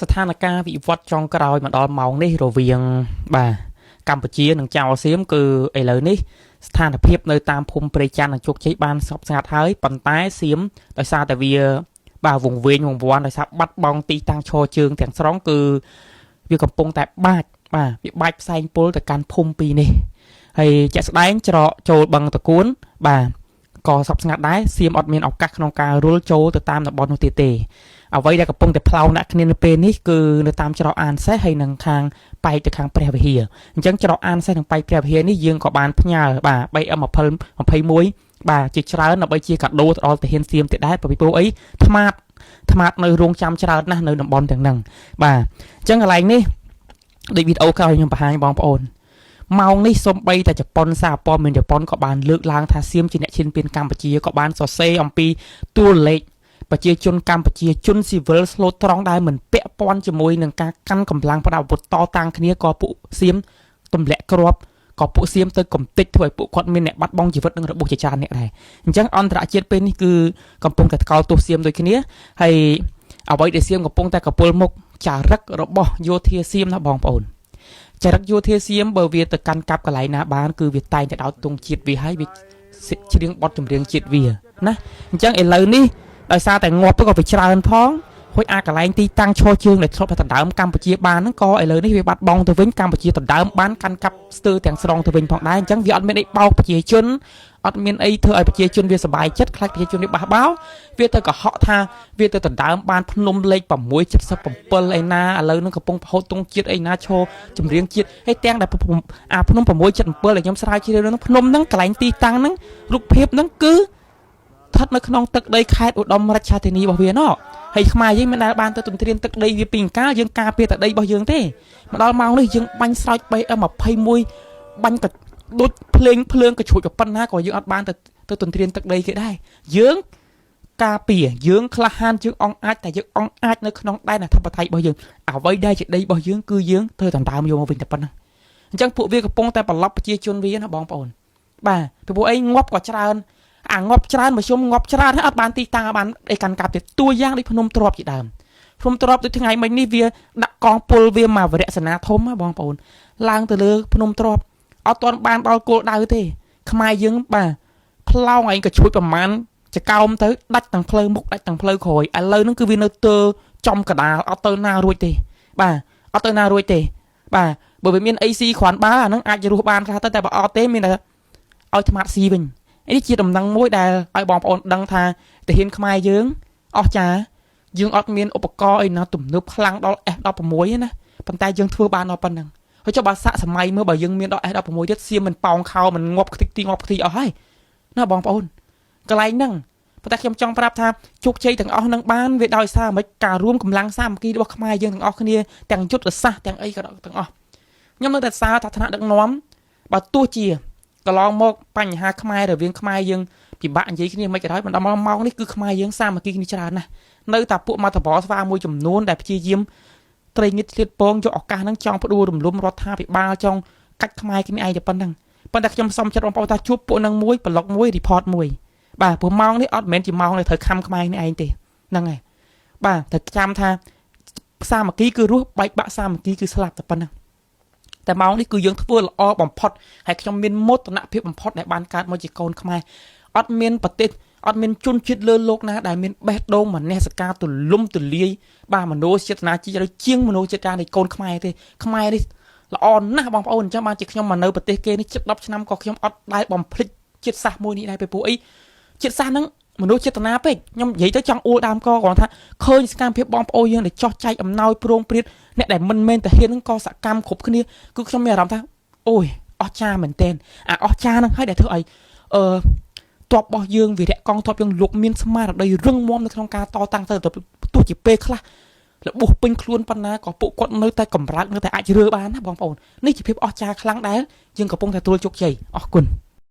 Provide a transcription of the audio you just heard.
ស្ថានភាពវិវត្តចុងក្រោយមកដល់ម៉ោងនេះរវាងបាទកម្ពុជានិងចៅសៀមគឺឥឡូវនេះស្ថានភាពនៅតាមភូមិព្រៃច័ន្ទនិងជោគជ័យបានស្ងប់ស្ងាត់ហើយប៉ុន្តែសៀមដោយសារតែវាបាទវង្វេងវង្វាន់ដោយសារបាត់បង់ទីតាំងឈរជើងទាំងស្រុងគឺវាកំពុងតែបាច់វាបាច់ផ្សែងពុលទៅកាន់ភូមិពីរនេះហើយជាក់ស្ដែងច្រកចូលបឹងតគួនបាទក៏ស្ងប់ស្ងាត់ដែរសៀមអត់មានឱកាសក្នុងការរុលចូលទៅតាមតំបន់នោះទេអ្វីដែលកំពុងតែផ្លោអ្នកគ្នានៅពេលនេះគឺនៅតាមច្រកអានសេះហើយនឹងខាងបែកទៅខាងព្រះវិហារអញ្ចឹងច្រកអានសេះនិងបែកព្រះវិហារនេះយើងក៏បានផ្ញើបាទ 3M21 បាទជាច្រើនដើម្បីជាកាដូទៅដល់ទាហានសៀមទៀតដែរពីព្រោះអីថ្មាតនៅរោងចាំច្រើនណាស់នៅតំបន់ទាំងហ្នឹងបាទអញ្ចឹងកន្លែងនេះដូចវីដេអូក្រោយខ្ញុំបង្ហាញបងប្អូនម៉ោងនេះសូម្បីតែជប៉ុនសារព័ត៌មានជប៉ុនក៏បានលើកឡើងថាសៀមជាអ្នកឈានពានកម្ពុជាក៏បានសរសេរអំពីតួលេខប្រជាជនកម្ពុជាជនស៊ីវិលស្លូតត្រង់ដែលមិនពាក់ព័ន្ធជាមួយនឹងការកាន់កម្លាំងប្រដាប់អាវុធតតាំងគ្នាក៏ពួកសៀមទម្លាក់គ្រាប់ក៏ពួកសៀមទៅកំទេចធ្វើឲ្យពួកគាត់មានអ្នកបាត់បង់ជីវិតនិងរបួសជាច្រើនអ្នកដែរអញ្ចឹងអន្តរជាតិពេលនេះគឺកំពុងតែថ្កោលទោសសៀមដូចគ្នាហើយអ្វីដែលសៀមកំពុងតែកពុលមុខចារឹករបស់យោធាសៀមណាបងប្អូនចារឹកយោធាសៀមបើវាទៅកាន់កាប់កន្លែងណាបានគឺវាតែងតែដោតទងជាតិវាហើយវាច្រៀងបទចម្រៀងជាតិវាណាអញ្ចឹងឥឡូវនេះដោយសារតែងាប់ទៅក៏វាច្រើនផងហួយអាកន្លែងទីតាំងឈរជើងដែលធ្លាប់តែដណ្ដើមកម្ពុជាបានហ្នឹងក៏ឥឡូវនេះវាបាត់បង់ទៅវិញកម្ពុជាដណ្ដើមបានកាន់កាប់ស្ទើរទាំងស្រុងទៅវិញផងដែរអញ្ចឹងវាអត់មានអីបោកប្រជាជនអត់មានអីធ្វើឲ្យប្រជាជនវាសប្បាយចិត្តខ្លាចប្រជាជនវាបះបោវាទៅកុហកថាវាទៅដណ្ដើមបានភ្នំលេខ677ឯណាឥឡូវហ្នឹងកំពុងប្រហូតទងជាតិឯណាឈរចម្រៀងជាតិហើយទាំងដែលអាភ្នំ677ដែលខ្ញុំស្រាវជ្រាវហ្នឹងភ្នំហ្នឹងកន្លែងទីតាំងហ្នឹងរូបភាពហ្នឹងគឺស្ថិតនៅក្នុងទឹកដីខេត្តឧត្តមរាជធានីរបស់វាណោះហើយខ្មែរយើងមិនដែលបានទៅទន្ទ្រានទឹកដីវាពីអង្ការយើងការពារតែដីរបស់យើងទេមកដល់ម៉ោងនេះយើងបាញ់ស្រោច 3M21 បាញ់ក៏ដូចភ្លើងក៏ជ្រួចប៉ុណ្ណាក៏យើងអត់បានទៅទន្ទ្រានទឹកដីគេដែរយើងការពារយើងក្លាហានយើងអង្គអាចតែយើងអង្គអាចនៅក្នុងដែនអធិបតេយ្យរបស់យើងអ្វីដែលជាដីរបស់យើងគឺយើងត្រូវដណ្ដើមយកមកវិញតែប៉ុណ្ណឹងអញ្ចឹងពួកវាកំពុងតែប្រឡប់ប្រជាជនវាណាបងប្អូនបាទពីព្រោះអីងាប់ក៏ច្រើនងាប់ច្រើនមកជុំងាប់ច្រើនហើយអត់បានទីតាំងបានអីកាន់កាប់ទៀតតួយ៉ាងដូចភ្នំទ្របជាដើមភ្នំទ្របដូចថ្ងៃមិញនេះវាដាក់កងពលវាមកវរៈសេនាធំណាបងប្អូនឡើងទៅលើភ្នំទ្របអត់ទាន់បានដល់គោលដៅទេខ្មែរយើងបាទផ្លោងឯងក៏ជួយប្រមាណចកោមទៅដាច់ទាំងផ្លូវមុខដាច់ទាំងផ្លូវក្រោយឥឡូវហ្នឹងគឺវានៅទើចំកដាលអត់ទៅណារួចទេបាទអត់ទៅណារួចទេបាទបើវាមានអីស៊ីគ្រាន់បើអាហ្នឹងអាចរស់បានខ្លះទៅតែបើអត់ទេមានតែឲ្យថ្មាត់ស៊ីវិញនេះជាដំណឹងមួយដែលឲ្យបងប្អូនដឹងថាទាហានខ្មែរយើងអស់ចាយើងអត់មានឧបករណ៍អីណាទំនើបខ្លាំងដល់ S16 ទេណាប៉ុន្តែយើងធ្វើបានដល់ប៉ុណ្្នឹងហើយចុះបើសាក់សម័យមើលបើយើងមានដល់ S16 ទៀតសៀមមិនប៉ោងខោមិនងាប់ខ្ទេចទីងាប់ខ្ទីអស់ហើយណាបងប្អូនកន្លែងហ្នឹងប៉ុន្តែខ្ញុំចង់ប្រាប់ថាជោគជ័យទាំងអស់ហ្នឹងបានវាដោយសារមិនការរួមកម្លាំងសាមគ្គីរបស់ខ្មែរយើងទាំងអស់គ្នាទាំងយុទ្ធសាស្ត្រទាំងអីក៏ទាំងអស់ខ្ញុំនៅតែសារថាថ្នាក់ដឹកនាំបើទោះជាកន្លងមកបញ្ហាខ្មែររវាងខ្មែរយើងពិបាកនិយាយគ្នាមិនក៏ដោយបណ្ដំមកម៉ោងនេះគឺខ្មែរយើងសាមគ្គីគ្នាច្រើនណាស់នៅតែពួកមាត់បស្វាមួយចំនួនដែលព្យាយាមត្រីងិតឆ្លៀតពងយកឱកាសហ្នឹងចង់ផ្ដួលរំលំរដ្ឋាភិបាលចង់កាច់ខ្មែរគ្នាឯងតែប៉ុណ្្នឹងប៉ុន្តែខ្ញុំសុំចិត្តបងប្អូនថាជួបពួកហ្នឹងមួយប្លុកមួយ report មួយបាទព្រោះម៉ោងនេះអត់មែនជាម៉ោងដែលត្រូវខំខ្មែរនេះឯងទេហ្នឹងហើយបាទត្រូវចាំថាសាមគ្គីគឺរស់បែកបាក់សាមគ្គីគឺស្លាប់តែប៉ុណ្្នឹងតែម៉ោងនេះគឺយើងធ្វើល្អបំផុតហើយខ្ញុំមានមោទនភាពបំផុតដែលបានកើតមកជាកូនខ្មែរអត់មានប្រទេសអត់មានជនជាតិលើលោកណាដែលមានបេះដូងមនសិការទូលំទូលាយបាទមនោចេតនាជាជាងមនោចេតនានៃកូនខ្មែរទេខ្មែរនេះល្អណាស់បងប្អូនអញ្ចឹងបានជាខ្ញុំមកនៅប្រទេសគេនេះជិត10ឆ្នាំក៏ខ្ញុំអត់ដែលបំភ្លេចជាតិសាសន៍មួយនេះដែរពីព្រោះអីជាតិសាសន៍ហ្នឹងមនុស្សចេតនាពេកខ្ញុំនិយាយទៅចង់អួលដើមកគាត់ថាឃើញសកម្មភាពបងប្អូនយើងដែលចោះចែកអំណោយប្រងព្រាតអ្នកដែលមិនមែនតាហ៊ានហ្នឹងក៏សកម្មគ្រប់គ្នាគឺខ្ញុំមានអារម្មណ៍ថាអូយអស្ចារ្យមែនទែនអស្ចារ្យហ្នឹងហើយដែលធ្វើឲ្យទ័ពរបស់យើងវីរៈកងទ័ពយើងលោកមានស្មារតីរឹងមាំនៅក្នុងការតតាំងទៅទោះជាពេលខ្លះរបួសពេញខ្លួនប៉ុណ្ណាក៏ពួកគាត់នៅតែកម្រើកនៅតែអាចរើបានណាបងប្អូននេះជាភាពអស្ចារ្យខ្លាំងដែលយើងកំពុងតែទទួលជោគជ័យអរគុណ